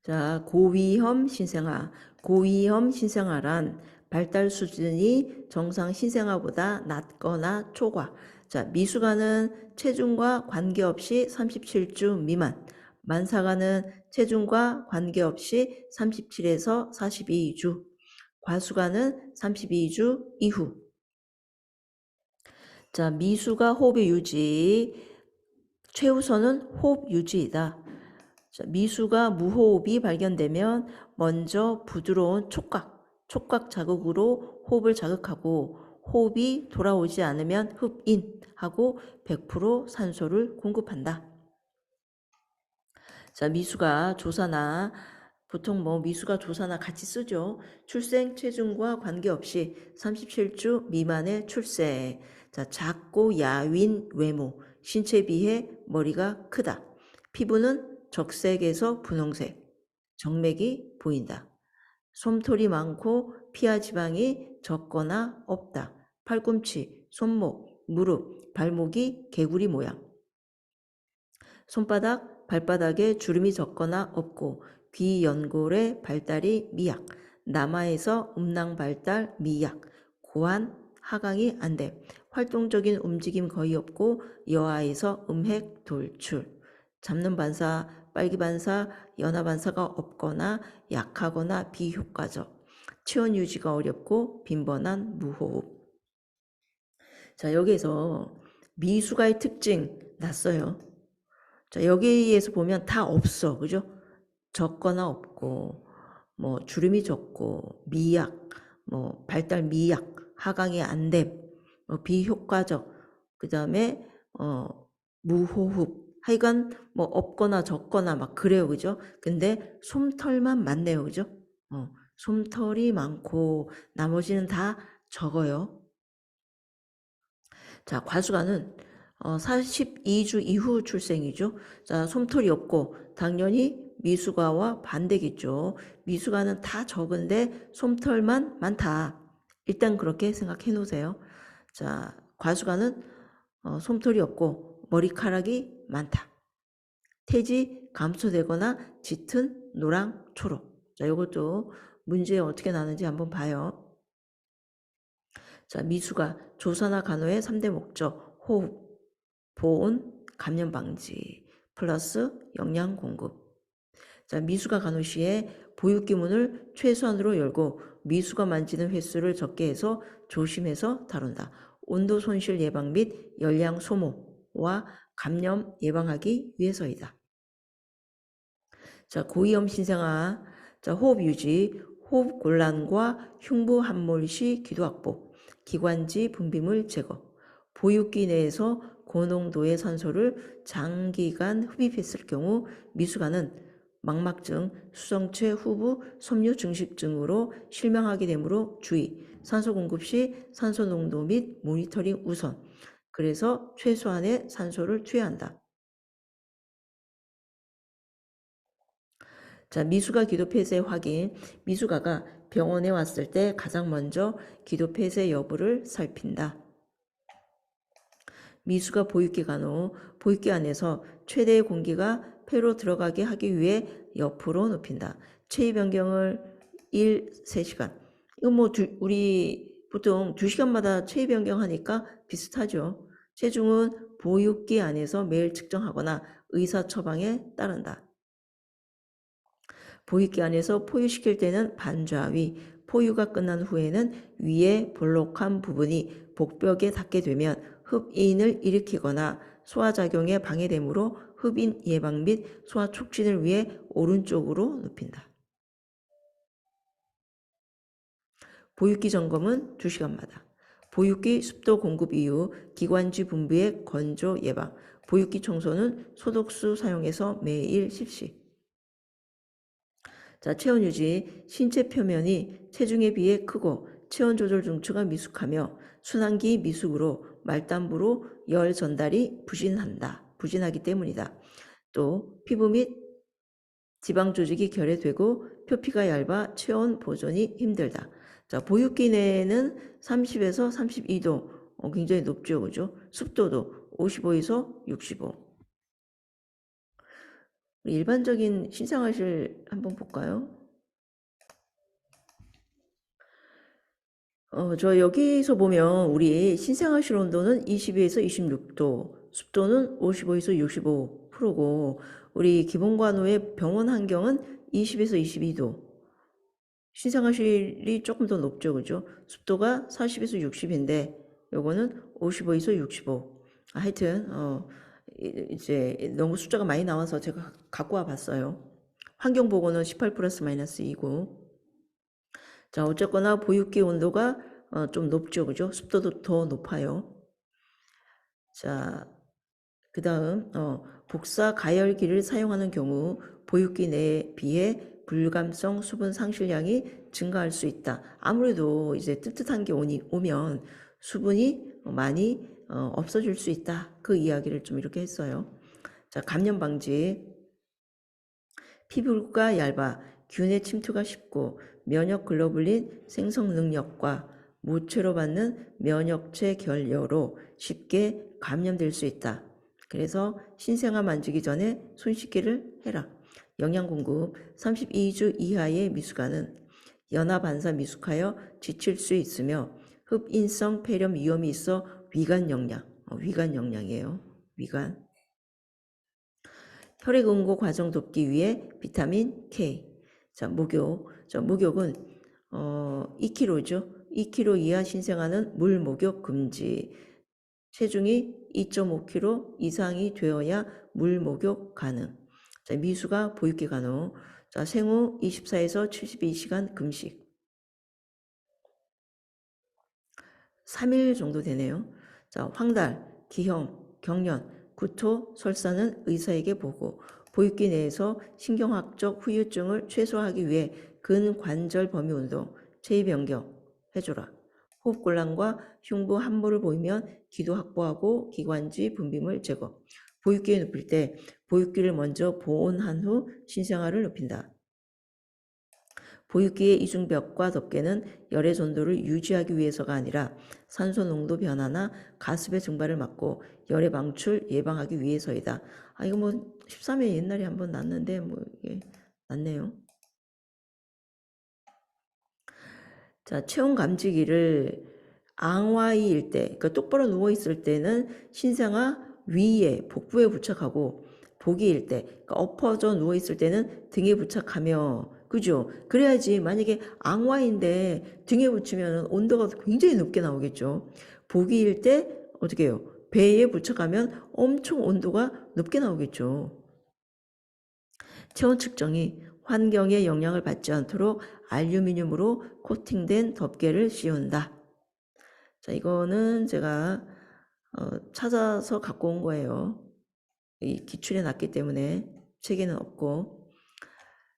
자, 고위험 신생아. 고위험 신생아란 발달 수준이 정상 신생아보다 낮거나 초과. 자, 미숙아는 체중과 관계없이 37주 미만. 만삭아는 체중과 관계없이 37에서 42주. 과숙아는 32주 이후. 자, 미숙아 호흡의 유지. 최우선은 호흡 유지이다. 자, 미수가 무호흡이 발견되면 먼저 부드러운 촉각 자극으로 호흡을 자극하고 호흡이 돌아오지 않으면 흡인하고 100% 산소를 공급한다. 자, 미수가 조사나 보통 미수가 조사나 같이 쓰죠. 출생 체중과 관계없이 37주 미만의 출생. 자, 작고 야윈 외모, 신체 비해 머리가 크다. 피부는 적색에서 분홍색, 정맥이 보인다. 솜털이 많고 피하 지방이 적거나 없다. 팔꿈치, 손목, 무릎, 발목이 개구리 모양. 손바닥, 발바닥에 주름이 적거나 없고 귀 연골의 발달이 미약, 남아에서 음낭 발달 미약, 고환, 하강이 안 돼. 활동적인 움직임 거의 없고 여아에서 음핵 돌출. 잡는 반사, 빨기 반사, 연하 반사가 없거나 약하거나 비효과적. 체온 유지가 어렵고 빈번한 무호흡. 자, 여기에서 미숙아의 특징 났어요. 자, 여기에서 보면 다 없어. 그죠? 적거나 없고, 주름이 적고, 미약, 발달 미약, 하강이 안 됨, 비효과적, 그 다음에, 무호흡. 하여간, 없거나 적거나 막 그래요. 그죠? 근데 솜털만 많네요. 그죠? 솜털이 많고, 나머지는 다 적어요. 자, 과수가는 42주 이후 출생이죠. 자, 솜털이 없고 당연히 미숙아와 반대겠죠. 미숙아는 다 적은데 솜털만 많다. 일단 그렇게 생각해 놓으세요. 자, 과수가는 솜털이 없고 머리카락이 많다. 태지 감소되거나 짙은 노랑 초록. 자, 이것도 문제 어떻게 나는지 한번 봐요. 자, 미숙아, 조사나 간호의 3대 목적, 호흡, 보온, 감염 방지, 플러스 영양 공급. 자, 미숙아 간호 시에 보육기 문을 최소한으로 열고 미숙아 만지는 횟수를 적게 해서 조심해서 다룬다. 온도 손실 예방 및 열량 소모와 감염 예방하기 위해서이다. 자, 고위험 신생아, 자, 호흡 유지, 호흡 곤란과 흉부 함몰 시 기도 확보, 기관지 분비물 제거, 보육기 내에서 고농도의 산소를 장기간 흡입했을 경우 미숙아는 망막증, 수성체 후부 섬유 증식증으로 실명하게 되므로 주의, 산소 공급 시 산소 농도 및 모니터링 우선, 그래서 최소한의 산소를 투여해야 한다. 자, 미숙아 기도 폐쇄 확인. 미숙아가 병원에 왔을 때 가장 먼저 기도 폐쇄 여부를 살핀다. 미숙아 보육기 간호. 보육기 안에서 최대의 공기가 폐로 들어가게 하기 위해 옆으로 눕힌다. 체위 변경을 3시간. 이거 우리 보통 2시간마다 체위 변경하니까 비슷하죠. 체중은 보육기 안에서 매일 측정하거나 의사 처방에 따른다. 보육기 안에서 포유시킬 때는 반좌위, 포유가 끝난 후에는 위에 볼록한 부분이 복벽에 닿게 되면 흡인을 일으키거나 소화작용에 방해되므로 흡인 예방 및 소화 촉진을 위해 오른쪽으로 눕힌다. 보육기 점검은 2시간마다. 보육기 습도 공급 이후 기관지 분비의 건조 예방. 보육기 청소는 소독수 사용해서 매일 실시. 자, 체온 유지. 신체 표면이 체중에 비해 크고 체온 조절 중추가 미숙하며 순환기 미숙으로 말단부로 열 전달이 부진하기 때문이다. 또 피부 및 지방 조직이 결여되고 표피가 얇아 체온 보존이 힘들다. 자, 보육기 내에는 30에서 32도 굉장히 높죠. 그죠? 습도도 55에서 65. 우리 일반적인 신생아실 한번 볼까요? 저 여기서 보면 우리 신생아실 온도는 22에서 26도, 습도는 55에서 65%고, 우리 기본관우의 병원 환경은 20에서 22도. 신생아실이 조금 더 높죠, 그죠? 습도가 40에서 60인데, 요거는 55에서 65. 하여튼, 이제 너무 숫자가 많이 나와서 제가 갖고 와 봤어요. 환경보고는 18 플러스 마이너스 2고. 자, 어쨌거나 보육기 온도가 좀 높죠, 그죠? 습도도 더 높아요. 자, 그 다음, 복사 가열기를 사용하는 경우 보육기 내에 비해 불감성 수분 상실량이 증가할 수 있다. 아무래도 이제 뜨뜻한 게 오면 수분이 많이 없어질 수 있다. 그 이야기를 좀 이렇게 했어요. 자, 감염 방지. 피부가 얇아 균의 침투가 쉽고 면역 글로불린 생성 능력과 모체로 받는 면역체 결여로 쉽게 감염될 수 있다. 그래서 신생아 만지기 전에 손 씻기를 해라. 영양 공급 32주 이하의 미숙아는 연하 반사 미숙하여 지칠 수 있으며 흡인성 폐렴 위험이 있어 위관 영양, 위관 영양이에요. 위관. 혈액 응고 과정 돕기 위해 비타민 K. 자, 목욕. 자, 목욕은 2kg죠. 2kg 이하 신생아는 물 목욕 금지. 체중이 2.5kg 이상이 되어야 물 목욕 가능. 자, 미수가 보육기 간호. 자, 생후 24에서 72시간 금식. 3일 정도 되네요. 자, 황달, 기형, 경련, 구토, 설사는 의사에게 보고 보육기 내에서 신경학적 후유증을 최소화하기 위해 근관절 범위 운동, 체위 변경 해줘라. 호흡곤란과 흉부 함몰을 보이면 기도 확보하고 기관지 분비물 제거. 보육기에 눕힐 때 보육기를 먼저 보온한 후 신생아를 눕힌다. 보육기의 이중벽과 덮개는 열의 전도를 유지하기 위해서가 아니라 산소 농도 변화나 가습의 증발을 막고 열의 방출 예방하기 위해서이다. 이거 뭐 13회 옛날에 한번 났는데 뭐 이게 났네요. 자, 체온 감지기를 앙와이일 때, 그러니까 똑바로 누워 있을 때는 신생아 위에 복부에 부착하고 복이일 때, 그러니까 엎어져 누워 있을 때는 등에 부착하며, 그죠? 그래야지 만약에 앙와인데 등에 붙이면 온도가 굉장히 높게 나오겠죠. 복이일 때 어떻게 해요? 배에 부착하면 엄청 온도가 높게 나오겠죠. 체온 측정이 환경의 영향을 받지 않도록 알루미늄으로 코팅된 덮개를 씌운다. 자, 이거는 제가 찾아서 갖고 온 거예요. 이 기출에 났기 때문에 책에는 없고.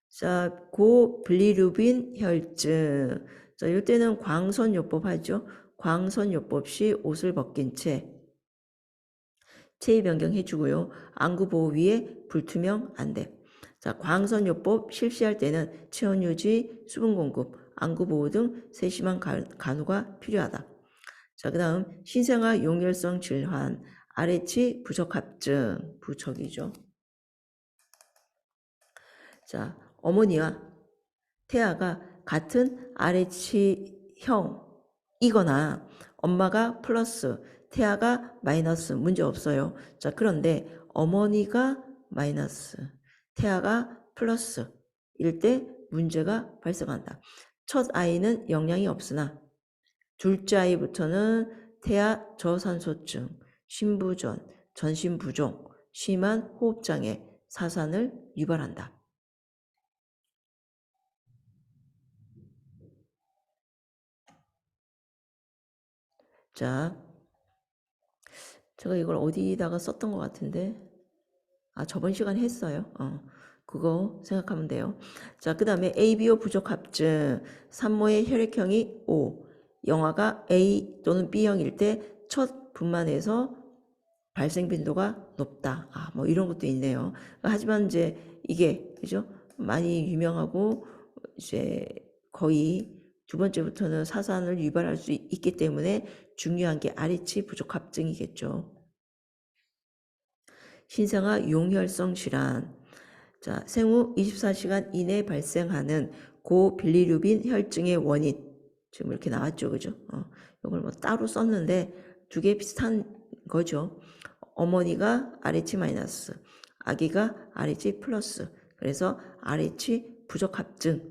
자, 고빌리루빈 혈증. 자, 이때는 광선요법 하죠. 광선요법 시 옷을 벗긴 채 체위 변경해주고요. 안구 보호 위에 불투명 안대. 자, 광선요법 실시할 때는 체온 유지, 수분 공급, 안구 보호 등 세심한 간호가 필요하다. 자, 그 다음 신생아 용혈성 질환, RH 부적합증, 부적이죠. 자, 어머니와 태아가 같은 RH형이거나 엄마가 플러스, 태아가 마이너스 문제 없어요. 자, 그런데 어머니가 마이너스, 태아가 플러스 일 때 문제가 발생한다. 첫 아이는 영향이 없으나 둘째 아이부터는 태아 저산소증, 신부전, 전신부종, 심한 호흡장애, 사산을 유발한다. 자, 제가 이걸 어디다가 썼던 것 같은데, 저번 시간에 했어요. 그거 생각하면 돼요. 자, 그 다음에 ABO 부적합증, 산모의 혈액형이 O, 영아가 A 또는 B형일 때 첫 분만에서 발생 빈도가 높다. 뭐 이런 것도 있네요. 하지만 이제 이게, 그죠? 많이 유명하고, 이제 거의 두 번째부터는 사산을 유발할 수 있기 때문에 중요한 게 RH 부족합증이겠죠. 신생아 용혈성 질환. 자, 생후 24시간 이내에 발생하는 고빌리루빈 혈증의 원인. 지금 이렇게 나왔죠. 그죠? 이걸 뭐 따로 썼는데 두 개 비슷한 거죠. 어머니가 RH 마이너스, 아기가 RH 플러스. 그래서 RH 부적합증.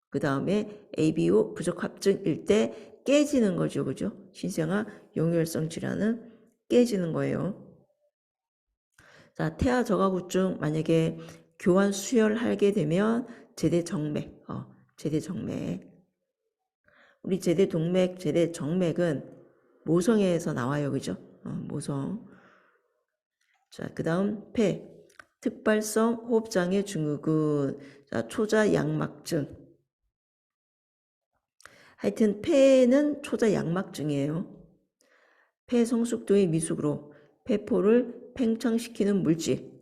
그 다음에 ABO 부적합증일 때 깨지는 거죠. 그죠? 신생아 용혈성 질환은 깨지는 거예요. 자, 태아 저하구증 만약에 교환 수혈하게 되면 제대 정맥, 제대 정맥. 우리 제대 동맥, 제대 정맥은 모성애에서 나와요. 그죠? 모성. 자, 그 다음 폐. 특발성 호흡장애 증후군. 자, 초자 양막증. 하여튼 폐는 초자 양막증이에요. 폐 성숙도의 미숙으로 폐포를 팽창시키는 물질.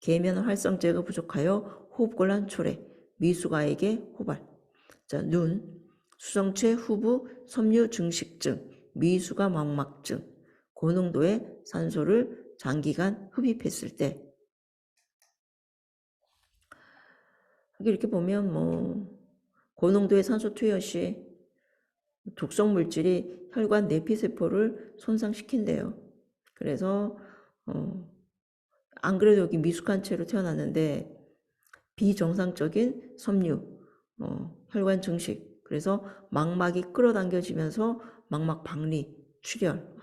계면 활성제가 부족하여 호흡곤란 초래. 미숙아에게 호발. 자, 눈. 수성체 후부 섬유 증식증. 미숙아 망막증. 고농도의 산소를 장기간 흡입했을 때. 이렇게 보면 뭐 고농도의 산소 투여 시 독성 물질이 혈관 내피세포를 손상시킨대요. 그래서 안 그래도 여기 미숙한 채로 태어났는데 비정상적인 섬유, 혈관 증식, 그래서 망막이 끌어당겨지면서 망막 박리, 출혈.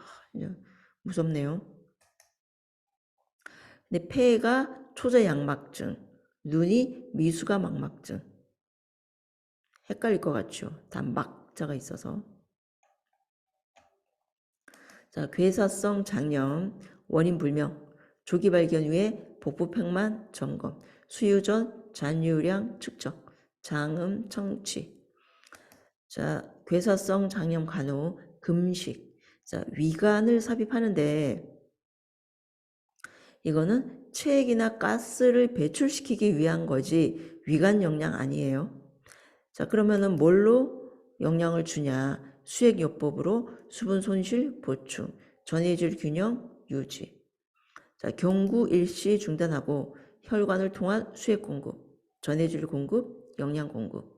무섭네요. 근데 폐가 초자 양막증, 눈이 미숙아 망막증. 헷갈릴 것 같죠? 다 막자가 있어서. 자, 괴사성 장염, 원인 불명, 조기 발견 후에 복부팽만 점검, 수유 전 잔유량 측정, 장음 청취. 자, 괴사성 장염 간호, 금식. 자, 위관을 삽입하는데 이거는 체액이나 가스를 배출시키기 위한 거지 위관 영양 아니에요. 자, 그러면은 뭘로 영양을 주냐? 수액요법으로 수분 손실 보충, 전해질 균형 유지. 자, 경구 일시 중단하고 혈관을 통한 수액 공급, 전해질 공급, 영양 공급.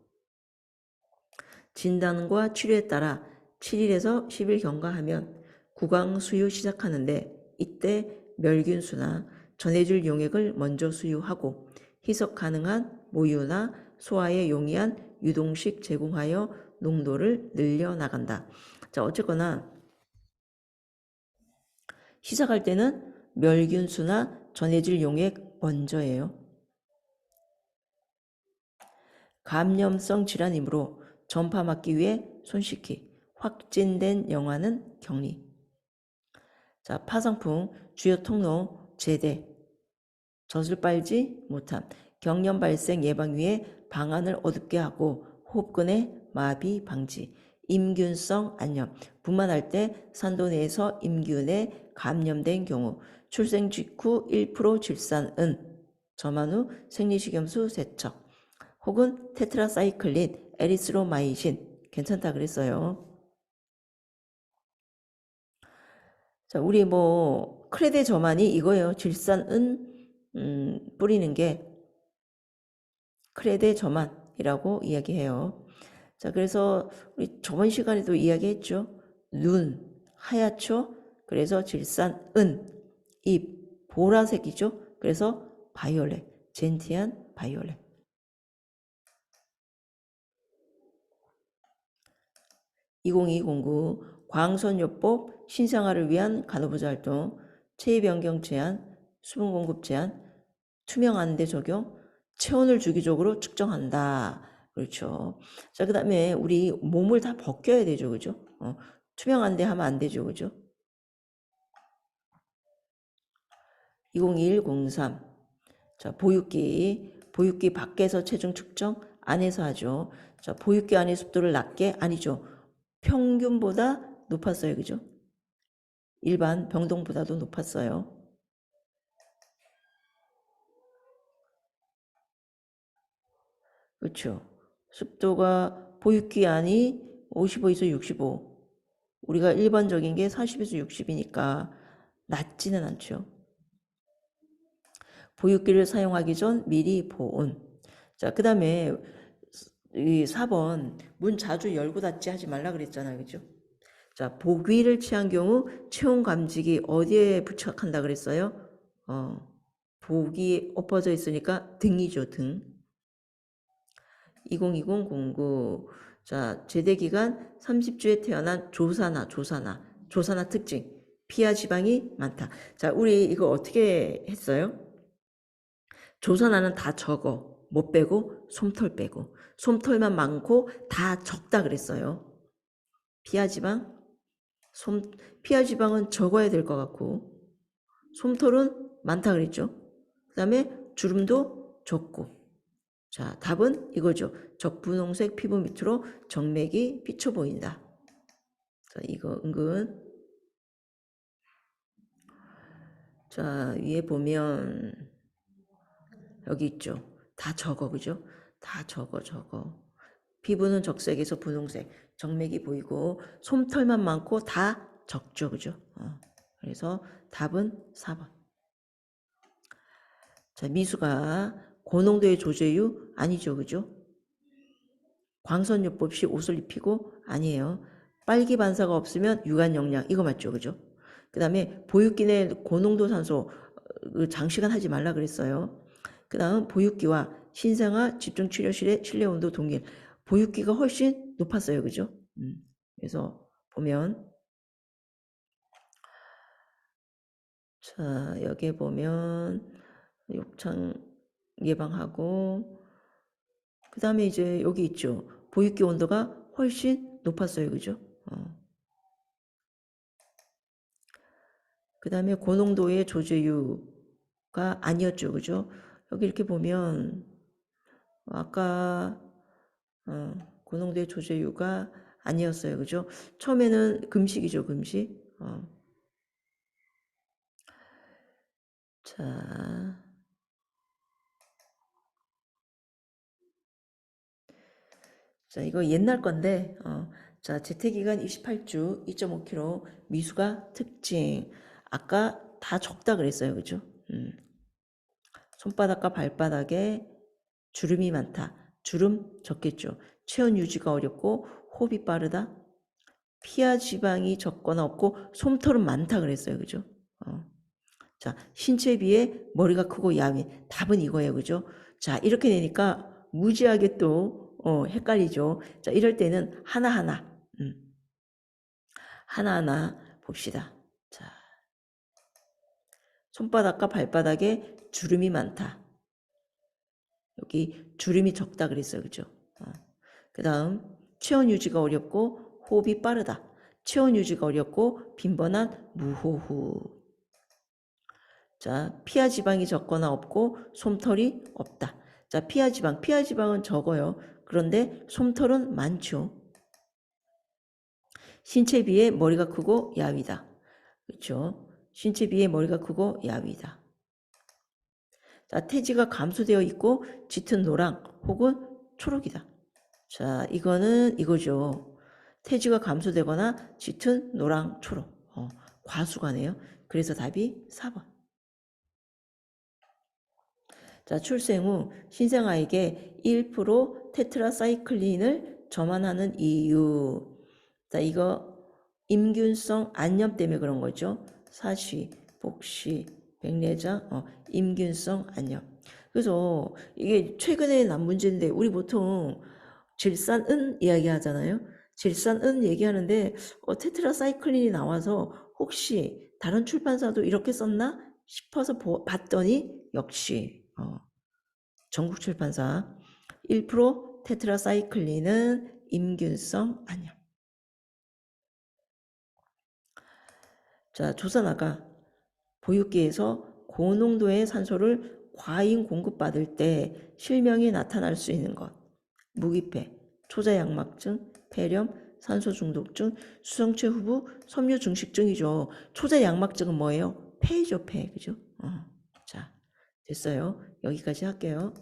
진단과 치료에 따라 7일에서 10일 경과하면 구강 수유 시작하는데 이때 멸균수나 전해질 용액을 먼저 수유하고 희석 가능한 모유나 소화에 용이한 유동식 제공하여 농도를 늘려나간다. 자, 어쨌거나 시작할 때는 멸균수나 전해질 용액 먼저예요. 감염성 질환이므로 전파 막기 위해 손 씻기, 확진된 영아는 격리. 자, 파상풍, 주요 통로, 제대, 젖을 빨지 못함, 경련 발생 예방 위해 방안을 어둡게 하고 호흡근의 마비 방지, 임균성 안염, 분만할 때 산도 내에서 임균에 감염된 경우, 출생 직후 1% 질산은, 점한 후 생리식염수 세척, 혹은 테트라사이클린, 에리스로마이신 괜찮다 그랬어요. 자, 우리 뭐 크레데 저만이 이거예요. 질산은 뿌리는 게 크레데 저만이라고 이야기해요. 자, 그래서 우리 저번 시간에도 이야기했죠. 눈 하얗죠. 그래서 질산은, 입 보라색이죠. 그래서 바이올렛, 젠티안 바이올렛. 2029 광선요법 신생아를 위한 간호부자 활동, 체위 변경 제한, 수분 공급 제한, 투명 안대 적용, 체온을 주기적으로 측정한다. 그렇죠. 자, 그 다음에 우리 몸을 다 벗겨야 되죠. 그죠? 투명 안대 하면 안 되죠. 그죠? 2021-03. 자, 보육기 밖에서 체중 측정, 안에서 하죠. 자, 보육기 안의 습도를 낮게, 아니죠. 평균보다 높았어요. 그죠? 일반 병동보다도 높았어요. 그렇죠. 습도가 보육기 안이 55에서 65. 우리가 일반적인 게 40에서 60이니까 낮지는 않죠. 보육기를 사용하기 전 미리 보온. 자, 그 다음에 이 4번 문 자주 열고 닫지 하지 말라 그랬잖아요. 그죠? 자, 보기를 취한 경우 체온 감지기 어디에 부착한다 그랬어요? 복이 엎어져 있으니까 등이죠, 등. 202009. 자, 제대기간 30주에 태어난 조사나 특징. 피하 지방이 많다. 자, 우리 이거 어떻게 했어요? 조사나는 다 적어. 못 빼고 솜털 빼고. 솜털만 많고 다 적다 그랬어요. 피하 지방, 피하 지방은 적어야 될 것 같고 솜털은 많다 그랬죠. 그 다음에 주름도 적고. 자, 답은 이거죠. 적분홍색 피부 밑으로 정맥이 비쳐 보인다. 자, 이거 은근. 자, 위에 보면 여기 있죠. 다 적어, 그죠? 다 적어. 피부는 적색에서 분홍색, 정맥이 보이고 솜털만 많고 다 적죠, 그죠? 그래서 답은 4번. 자, 미수가 고농도의 조제유 아니죠, 그죠? 광선요법 시 옷을 입히고 아니에요. 빨기 반사가 없으면 유관 영양 이거 맞죠, 그죠? 그 다음에 보육기 내 고농도 산소 장시간 하지 말라 그랬어요. 그 다음 보육기와 신생아 집중치료실의 실내 온도 동일. 보육기가 훨씬 높았어요, 그죠? 그래서 보면 자, 여기에 보면 욕창 예방하고 그 다음에 이제 여기 있죠. 보육기 온도가 훨씬 높았어요, 그죠? 그 다음에 고농도의 조제유가 아니었죠, 그죠? 여기 이렇게 보면 아까 고농도의 조제유가 아니었어요, 그죠? 처음에는 금식이죠, 금식. 자, 이거 옛날 건데, 자, 재택기간 28주, 2.5kg, 미수가 특징. 아까 다 적다 그랬어요, 그죠? 손바닥과 발바닥에 주름이 많다. 주름 적겠죠. 체온 유지가 어렵고 호흡이 빠르다. 피하 지방이 적거나 없고 솜털은 많다 그랬어요, 그죠? 자, 신체에 비해 머리가 크고 야위. 답은 이거예요, 그죠? 자, 이렇게 되니까 무지하게 또 헷갈리죠. 자, 이럴 때는 하나하나 하나하나 봅시다. 자, 손바닥과 발바닥에 주름이 많다. 여기 주름이 적다 그랬어요, 그죠? 그 다음 체온 유지가 어렵고 호흡이 빠르다. 체온 유지가 어렵고 빈번한 무호흡. 자, 피하 지방이 적거나 없고 솜털이 없다. 자, 피하 지방은 적어요. 그런데 솜털은 많죠. 신체 비해 머리가 크고 야위다. 그렇죠? 신체 비해 머리가 크고 야위다. 자, 태지가 감소되어 있고 짙은 노랑 혹은 초록이다. 자, 이거는 이거죠. 태지가 감소되거나 짙은 노랑 초록. 과수가네요. 그래서 답이 4번. 자, 출생 후 신생아에게 1% 테트라사이클린을 저만하는 이유. 자, 이거 임균성 안염 때문에 그런 거죠. 사시, 복시, 백내장, 임균성 안염. 그래서 이게 최근에 난 문제인데 우리 보통 질산은 이야기 하잖아요. 질산은 얘기하는데 테트라사이클린이 나와서 혹시 다른 출판사도 이렇게 썼나 싶어서 봤더니 역시 전국 출판사 1% 테트라사이클린은 임균성 안염. 자, 조사나가 보육기에서 고농도의 산소를 과잉 공급받을 때 실명이 나타날 수 있는 것. 무기폐, 초자양막증, 폐렴, 산소 중독증, 수성체 후부, 섬유 증식증이죠. 초자양막증은 뭐예요? 폐죠, 폐. 그죠? 자, 됐어요. 여기까지 할게요.